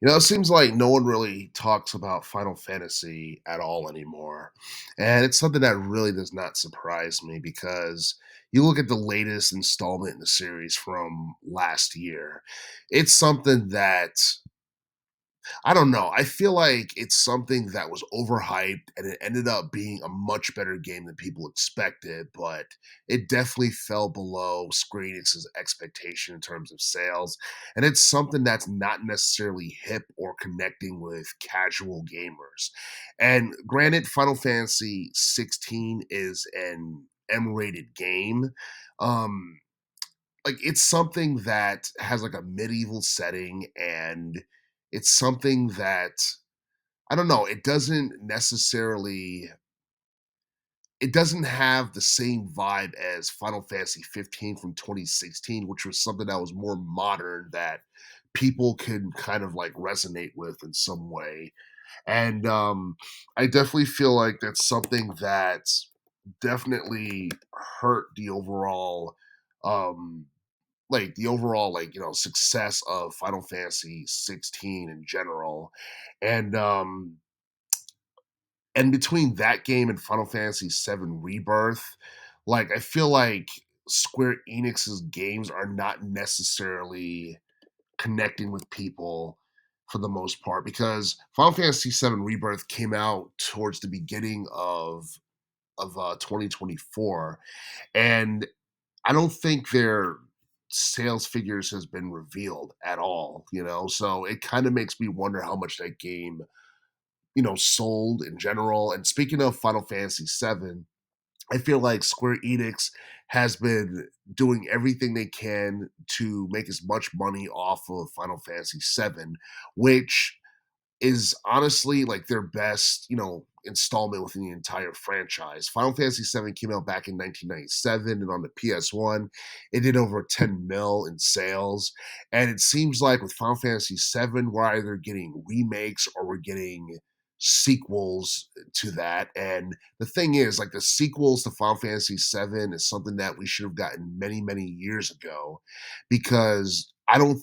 It seems like no one really talks about Final Fantasy at all anymore. And it's something that really does not surprise me because you look at the latest installment in the series from last year. It's something that I don't know. I feel like it's something that was overhyped and it ended up being a much better game than people expected, but it definitely fell below Square Enix's expectation in terms of sales. And it's something that's not necessarily hip or connecting with casual gamers. And granted, Final Fantasy 16 is an M-rated game. Um, like it's something that has like a medieval setting and it's something that I don't know, it doesn't have the same vibe as Final Fantasy 15 from 2016, which was something that was more modern that people could kind of like resonate with in some way. And I definitely feel like that's something that definitely hurt um the overall success of Final Fantasy 16 in general. And between that game and Final Fantasy 7 Rebirth, like I feel like Square Enix's games are not necessarily connecting with people for the most part because Final Fantasy 7 Rebirth came out towards the beginning of 2024, and I don't think their sales figures has been revealed at all. So it kind of makes me wonder how much that game, sold in general. And speaking of Final Fantasy 7, I feel like Square Enix has been doing everything they can to make as much money off of Final Fantasy 7, which is honestly like their best, installment within the entire franchise. Final Fantasy 7 came out back in 1997 and on the PS1, it did over 10 mil in sales. And it seems like with Final Fantasy 7, we're either getting remakes or we're getting sequels to that. And the thing is, like the sequels to Final Fantasy 7 is something that we should have gotten many, many years ago because I don't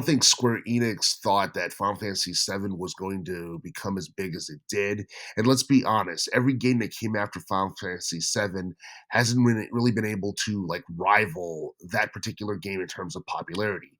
think Square Enix thought that Final Fantasy VII was going to become as big as it did. And let's be honest, every game that came after Final Fantasy VII hasn't really been able to like rival that particular game in terms of popularity.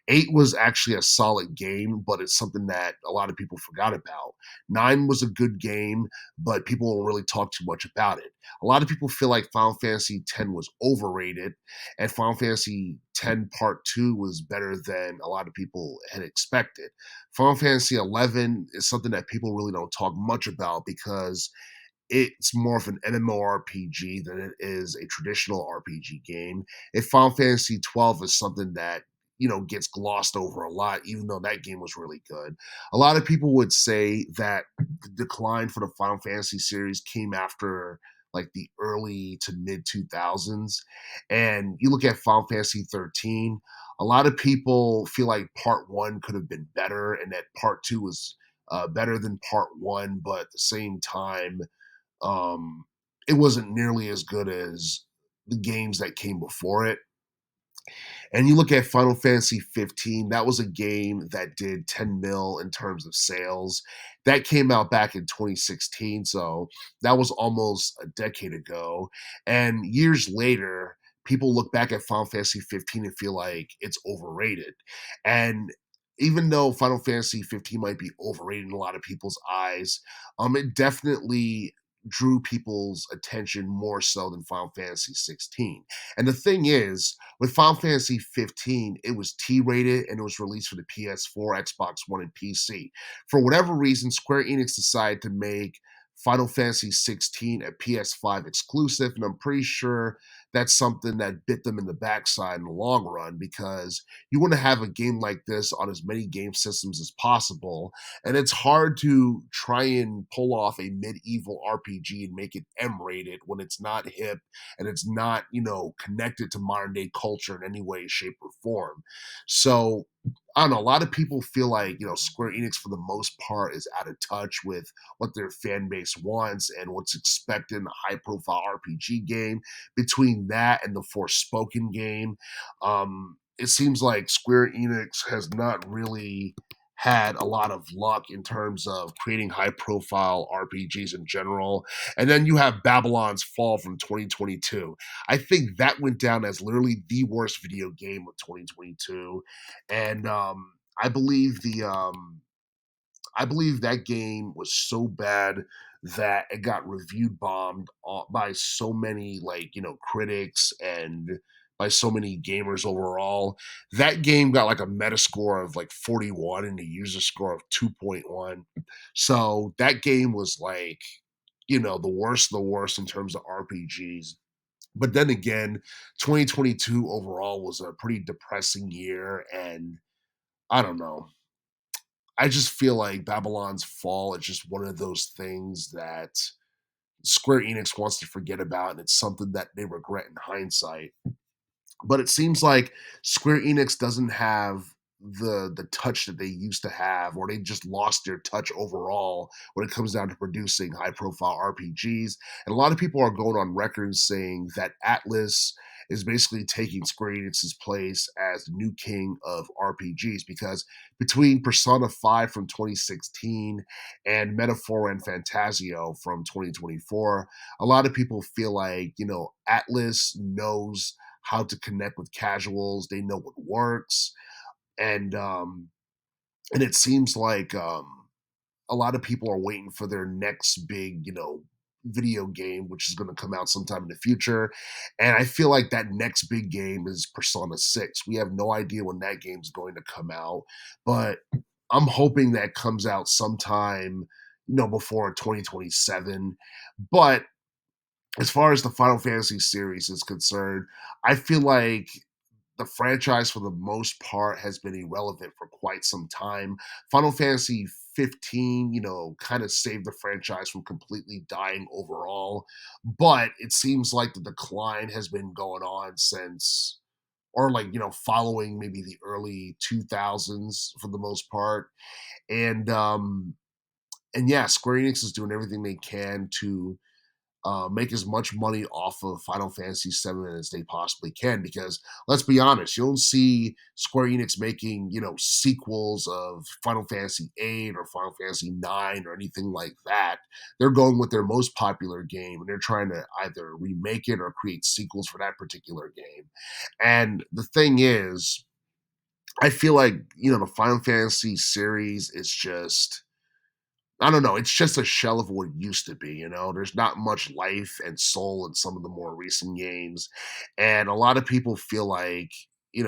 8 was actually a solid game, but it's something that a lot of people forgot about. 9 was a good game, but people don't really talk too much about it. A lot of people feel like Final Fantasy X was overrated and Final Fantasy X Part 2 was better than a lot of people had expected. Final Fantasy 11 is something that people really don't talk much about because it's more of an MMORPG than it is a traditional RPG game. And Final Fantasy 12 is something that gets glossed over a lot, even though that game was really good. A lot of people would say that the decline for the Final Fantasy series came after like the early to mid 2000s. And you look at Final Fantasy 13, a lot of people feel like part one could have been better and that part two was better than part one, but at the same time, um, it wasn't nearly as good as the games that came before it. And you look at Final Fantasy 15, that was a game that did 10 mil in terms of sales. That came out back in 2016, so that was almost a decade ago. And years later, people look back at Final Fantasy 15 and feel like it's overrated. And even though Final Fantasy 15 might be overrated in a lot of people's eyes, it definitely drew people's attention more so than Final Fantasy 16. And the thing is, with Final Fantasy 15, it was T-rated and it was released for the PS4, Xbox One, and PC. For whatever reason, Square Enix decided to make Final Fantasy 16 a PS5 exclusive, and I'm pretty sure that's something that bit them in the backside in the long run because you want to have a game like this on as many game systems as possible, and it's hard to try and pull off a medieval RPG and make it M-rated when it's not hip and it's not, connected to modern day culture in any way, shape, or form. So I don't know. A lot of people feel like, Square Enix for the most part is out of touch with what their fan base wants and what's expected in a high profile RPG game. Between that and the Forspoken game, it seems like Square Enix has not really had a lot of luck in terms of creating high profile RPGs in general. And then you have Babylon's Fall from 2022. I think that went down as literally the worst video game of 2022. And I believe I believe that game was so bad that it got reviewed bombed by so many critics and by so many gamers overall. That game got like a Metascore of like 41 and a user score of 2.1. So that game was like, the worst in terms of RPGs. But then again, 2022 overall was a pretty depressing year, and I don't know. I just feel like Babylon's Fall is just one of those things that Square Enix wants to forget about, and it's something that they regret in hindsight. But it seems like Square Enix doesn't have the touch that they used to have, or they just lost their touch overall when it comes down to producing high profile RPGs. And a lot of people are going on record saying that Atlas is basically taking Square Enix's place as the new king of RPGs, because between Persona 5 from 2016 and Metaphor and Fantasio from 2024, a lot of people feel like, Atlas knows how to connect with casuals. They know what works, and it seems like a lot of people are waiting for their next big, video game, which is going to come out sometime in the future. And I feel like that next big game is Persona 6. We have no idea when that game's going to come out, but I'm hoping that comes out sometime, before 2027. But as far as the Final Fantasy series is concerned, I feel like the franchise for the most part has been irrelevant for quite some time. Final Fantasy 15, kind of saved the franchise from completely dying overall, but it seems like the decline has been going on since, or like, following maybe the early 2000s for the most part. And yeah, Square Enix is doing everything they can to make as much money off of Final Fantasy VII as they possibly can. Because let's be honest, you don't see Square Enix making sequels of Final Fantasy VIII or Final Fantasy IX or anything like that. They're going with their most popular game, and they're trying to either remake it or create sequels for that particular game. And the thing is, I feel like the Final Fantasy series is just, I don't know. It's just a shell of what it used to be. There's not much life and soul in some of the more recent games, and a lot of people feel like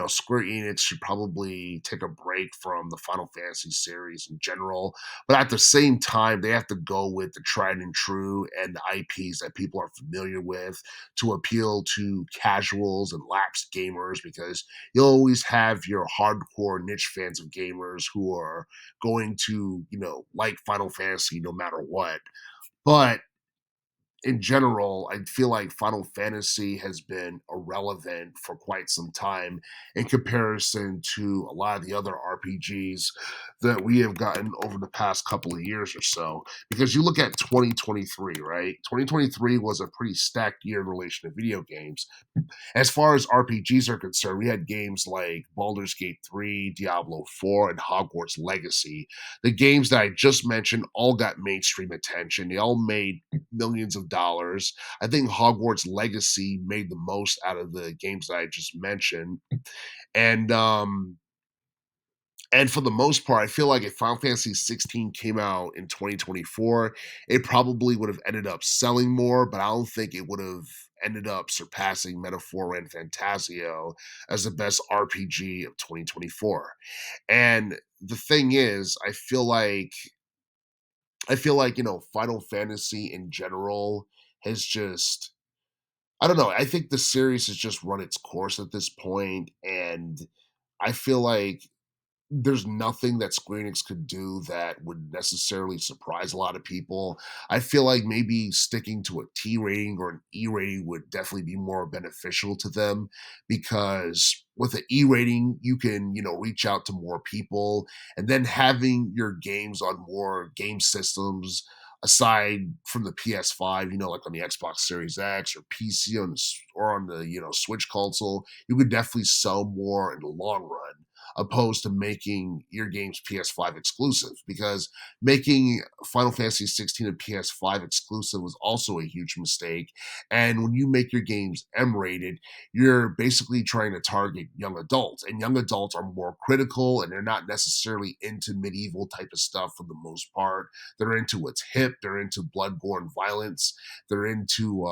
Square Enix should probably take a break from the Final Fantasy series in general. But at the same time, they have to go with the tried and true and the IPs that people are familiar with to appeal to casuals and lapsed gamers, because you'll always have your hardcore niche fans of gamers who are going to, like Final Fantasy no matter what. But in general, I feel like Final Fantasy has been irrelevant for quite some time in comparison to a lot of the other RPGs that we have gotten over the past couple of years or so. Because you look at 2023, right? 2023 was a pretty stacked year in relation to video games. As far as RPGs are concerned, we had games like Baldur's Gate 3, Diablo 4, and Hogwarts Legacy. The games that I just mentioned all got mainstream attention. They all made millions of dollars. I think Hogwarts Legacy made the most out of the games that I just mentioned. And and for the most part, I feel like if Final Fantasy 16 came out in 2024, it probably would have ended up selling more, but I don't think it would have ended up surpassing Metaphor and Fantasio as the best RPG of 2024. And the thing is, I feel like, Final Fantasy in general has just, I don't know, I think the series has just run its course at this point, and I feel like there's nothing that Square Enix could do that would necessarily surprise a lot of people. I feel like maybe sticking to a T rating or an E rating would definitely be more beneficial to them, because with an E rating, you can, reach out to more people, and then having your games on more game systems aside from the PS5, like on the Xbox Series X or PC or on the Switch console, you could definitely sell more in the long run, opposed to making your games PS5 exclusive. Because making Final Fantasy 16 a PS5 exclusive was also a huge mistake. And when you make your games M rated, you're basically trying to target young adults, and young adults are more critical, and they're not necessarily into medieval type of stuff for the most part. They're into what's hip, they're into bloodborne violence, they're into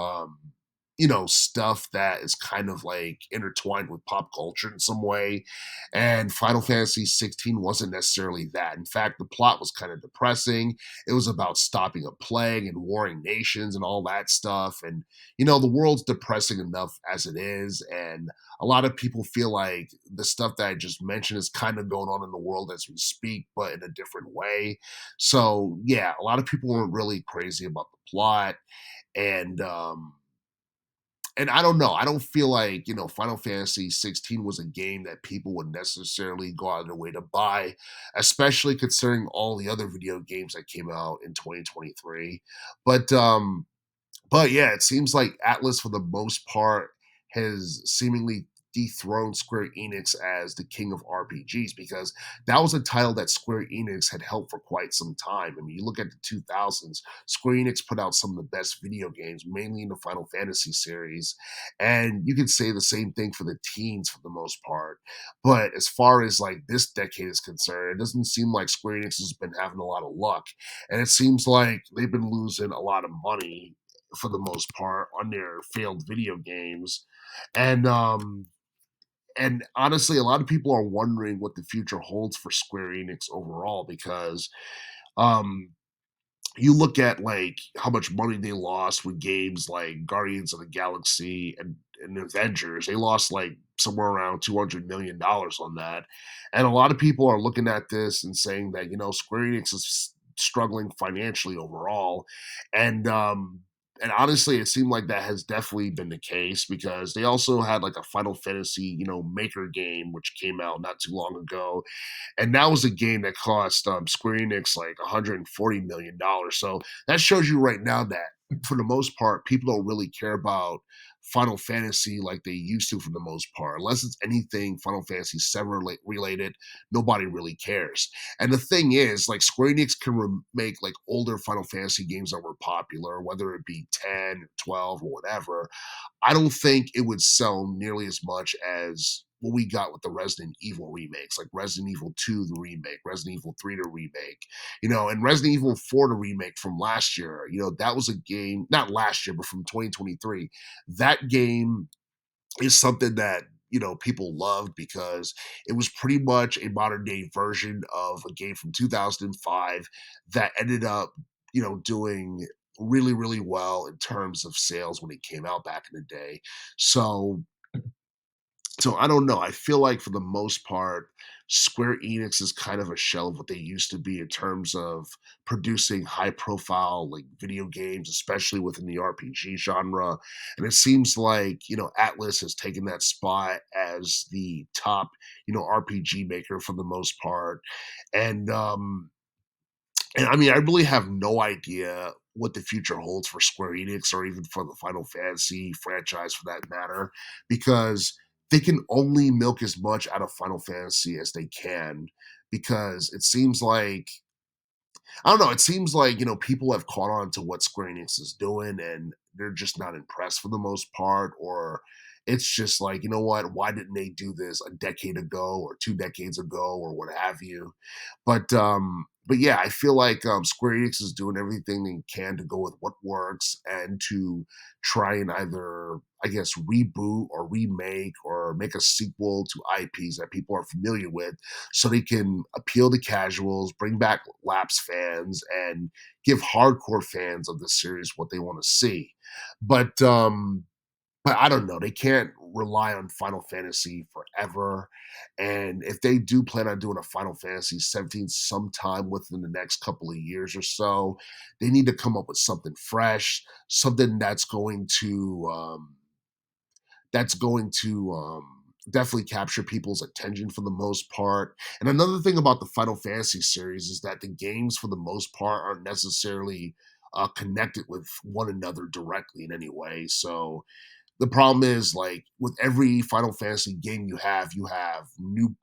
stuff that is kind of like intertwined with pop culture in some way. And Final Fantasy 16 wasn't necessarily that. In fact, the plot was kind of depressing. It was about stopping a plague and warring nations and all that stuff. And the world's depressing enough as it is. And a lot of people feel like the stuff that I just mentioned is kind of going on in the world as we speak, but in a different way. So, yeah, a lot of people weren't really crazy about the plot. And, and I don't know. I don't feel like, Final Fantasy 16 was a game that people would necessarily go out of their way to buy, especially considering all the other video games that came out in 2023. But but yeah, it seems like Atlas, for the most part, has seemingly dethroned Square Enix as the king of RPGs, because that was a title that Square Enix had held for quite some time. I mean, you look at the 2000s, Square Enix put out some of the best video games, mainly in the Final Fantasy series. And you could say the same thing for the teens for the most part. But as far as like this decade is concerned, it doesn't seem like Square Enix has been having a lot of luck. And it seems like they've been losing a lot of money for the most part on their failed video games. And and honestly, a lot of people are wondering what the future holds for Square Enix overall, because um you look at like how much money they lost with games like Guardians of the Galaxy and Avengers. They lost like somewhere around $200 million on that. And a lot of people are looking at this and saying that, Square Enix is struggling financially overall. And and honestly, it seemed like that has definitely been the case, because they also had like a Final Fantasy, Maker game, which came out not too long ago, and that was a game that cost Square Enix like $140 million. So that shows you right now that for the most part, people don't really care about Final Fantasy like they used to for the most part. Unless it's anything Final Fantasy 7 related, nobody really cares. And the thing is, like Square Enix can make like older Final Fantasy games that were popular, whether it be 10, 12, or whatever. I don't think it would sell nearly as much as what we got with the Resident Evil remakes, like Resident Evil 2, the remake, Resident Evil 3, the remake, and Resident Evil 4, the remake from last year. That was a game, not last year, but from 2023. That game is something that people loved, because it was pretty much a modern day version of a game from 2005 that ended up doing really really well in terms of sales when it came out back in the day. So so I don't know. I feel like for the most part, Square Enix is kind of a shell of what they used to be in terms of producing high profile like video games, especially within the RPG genre. And it seems like, Atlas has taken that spot as the top, RPG maker for the most part. And and I mean, I really have no idea what the future holds for Square Enix, or even for the Final Fantasy franchise for that matter, because they can only milk as much out of Final Fantasy as they can. Because it seems like, I don't know, it seems like, people have caught on to what Square Enix is doing, and they're just not impressed for the most part. Or it's just like, you know what, why didn't they do this a decade ago or 2 decades ago or what have you? But yeah, I feel like Square Enix is doing everything they can to go with what works, and to try and either, I guess, reboot or remake or make a sequel to IPs that people are familiar with, so they can appeal to casuals, bring back lapsed fans, and give hardcore fans of the series what they want to see. But but I don't know. They can't rely on Final Fantasy forever. And if they do plan on doing a Final Fantasy 17 sometime within the next couple of years or so, they need to come up with something fresh, something that's going to definitely capture people's attention for the most part. And another thing about the Final Fantasy series is that the games, for the most part, aren't necessarily connected with one another directly in any way. So the problem is, like, with every Final Fantasy game you have new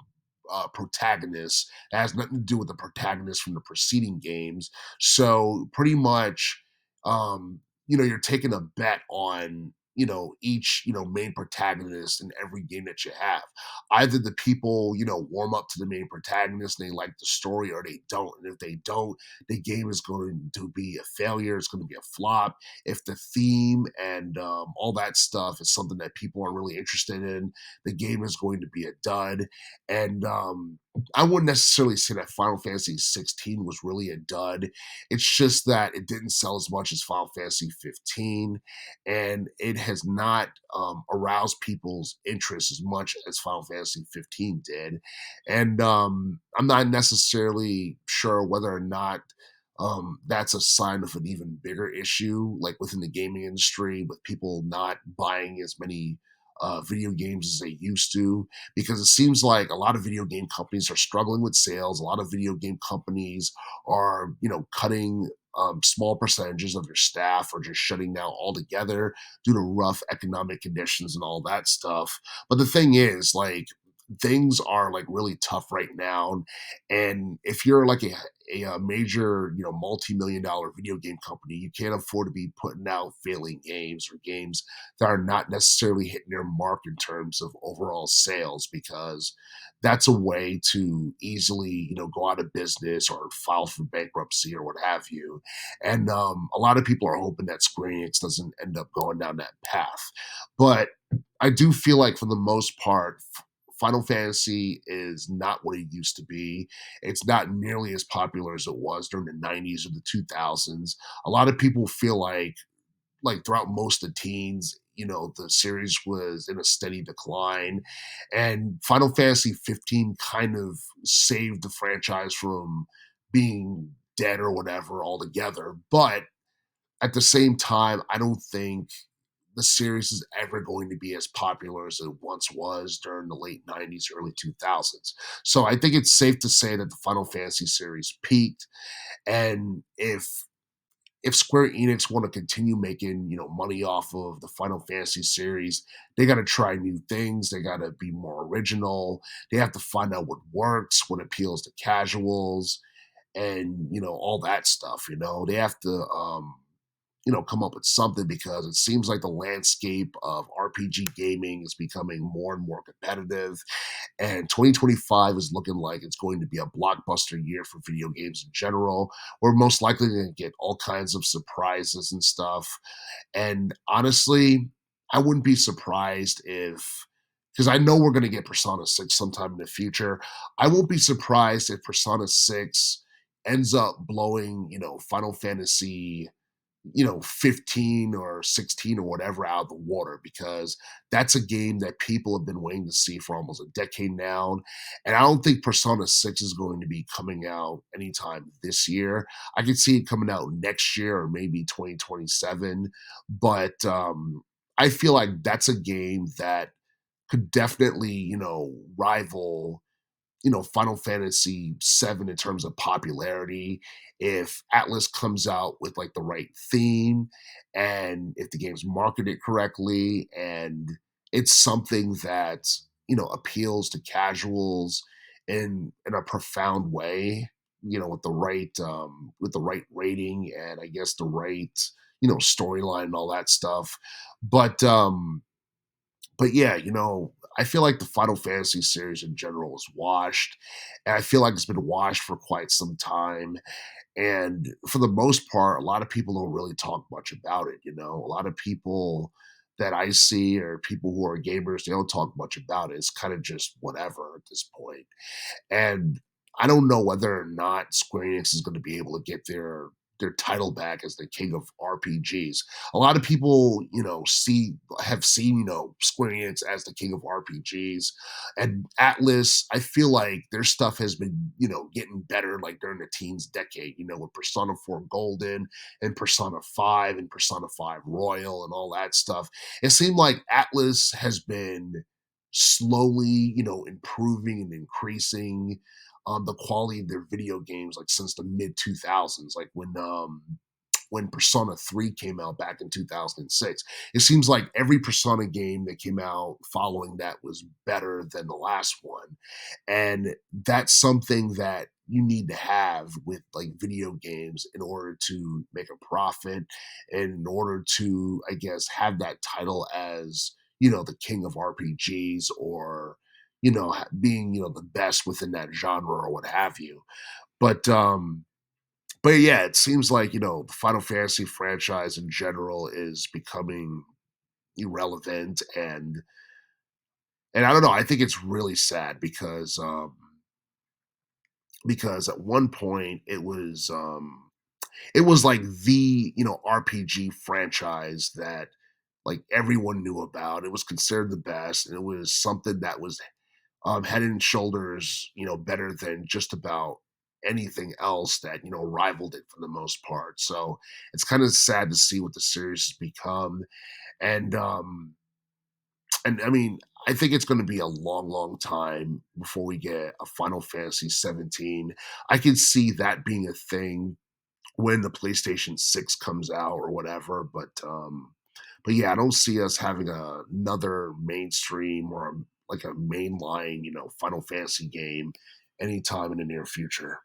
protagonist. It has nothing to do with the protagonist from the preceding games. So pretty much, you're taking a bet on each main protagonist in every game that you have. Either the people warm up to the main protagonist and they like the story, or they don't. And if they don't, the game is going to be a failure. It's going to be a flop. If the theme and all that stuff is something that people are really interested in, the game is going to be a dud. And I wouldn't necessarily say that Final Fantasy 16 was really a dud. It's just that it didn't sell as much as Final Fantasy 15, and it has not aroused people's interest as much as Final Fantasy 15 did. And I'm not necessarily sure whether or not that's a sign of an even bigger issue, like within the gaming industry, with people not buying as many video games as they used to, because it seems like a lot of video game companies are struggling with sales. A lot of video game companies are, cutting small percentages of their staff, or just shutting down altogether due to rough economic conditions and all that stuff. But the thing is, like, things are like really tough right now, and if you're like a major multi-million dollar video game company, you can't afford to be putting out failing games, or games that are not necessarily hitting their mark in terms of overall sales, because that's a way to easily go out of business or file for bankruptcy or what have you. And a lot of people are hoping that Square Enix doesn't end up going down that path. But I do feel like, for the most part, Final Fantasy is not what it used to be. It's not nearly as popular as it was during the 90s or the 2000s. A lot of people feel like throughout most of the teens, the series was in a steady decline. And Final Fantasy 15 kind of saved the franchise from being dead or whatever altogether. But at the same time, I don't think the series is ever going to be as popular as it once was during the late 90s, early 2000s. So I think it's safe to say that the Final Fantasy series peaked. And if Square Enix want to continue making, money off of the Final Fantasy series, they got to try new things. They got to be more original. They have to find out what works, what appeals to casuals, and all that stuff. They have to come up with something, because it seems like the landscape of RPG gaming is becoming more and more competitive, and 2025 is looking like it's going to be a blockbuster year for video games in general. We're most likely going to get all kinds of surprises and stuff. And honestly, I wouldn't be surprised if, because I know we're going to get Persona 6 sometime in the future. I won't be surprised if Persona 6 ends up blowing, Final Fantasy 15 or 16 or whatever out of the water, because that's a game that people have been waiting to see for almost a decade now. And I don't think Persona 6 is going to be coming out anytime this year. I could see it coming out next year, or maybe 2027. But I feel like that's a game that could definitely, rival Final Fantasy 7 in terms of popularity, if Atlas comes out with like the right theme, and if the game's marketed correctly, and it's something that, appeals to casuals in a profound way, with the right rating, and I guess the right, storyline and all that stuff. But yeah, I feel like the Final Fantasy series in general is washed, and I feel like it's been washed for quite some time. And for the most part, a lot of people don't really talk much about it. A lot of people that I see, or people who are gamers, they don't talk much about it. It's kind of just whatever at this point. And I don't know whether or not Square Enix is going to be able to get their title back as the king of RPGs. A lot of people, have seen, Square Enix as the king of RPGs. And Atlas, I feel like their stuff has been, getting better, like during the teens decade, with Persona 4 Golden and Persona 5 and Persona 5 Royal and all that stuff. It seemed like Atlas has been slowly, improving and increasing the quality of their video games, like since the mid 2000s, like when when Persona 3 came out back in 2006. It seems like every Persona game that came out following that was better than the last one. And that's something that you need to have with like video games in order to make a profit and in order to, I guess, have that title as, the king of RPGs or, being, the best within that genre or what have you. But but yeah, it seems like, the Final Fantasy franchise in general is becoming irrelevant and I don't know, I think it's really sad because at one point it was like the, RPG franchise that like everyone knew about. It was considered the best and it was something that was head and shoulders, better than just about anything else that rivaled it for the most part. So it's kind of sad to see what the series has become, and and I mean, I think it's going to be a long, long time before we get a Final Fantasy 17. I can see that being a thing when the PlayStation 6 comes out or whatever, but yeah, I don't see us having another mainstream or like a mainline, Final Fantasy game anytime in the near future.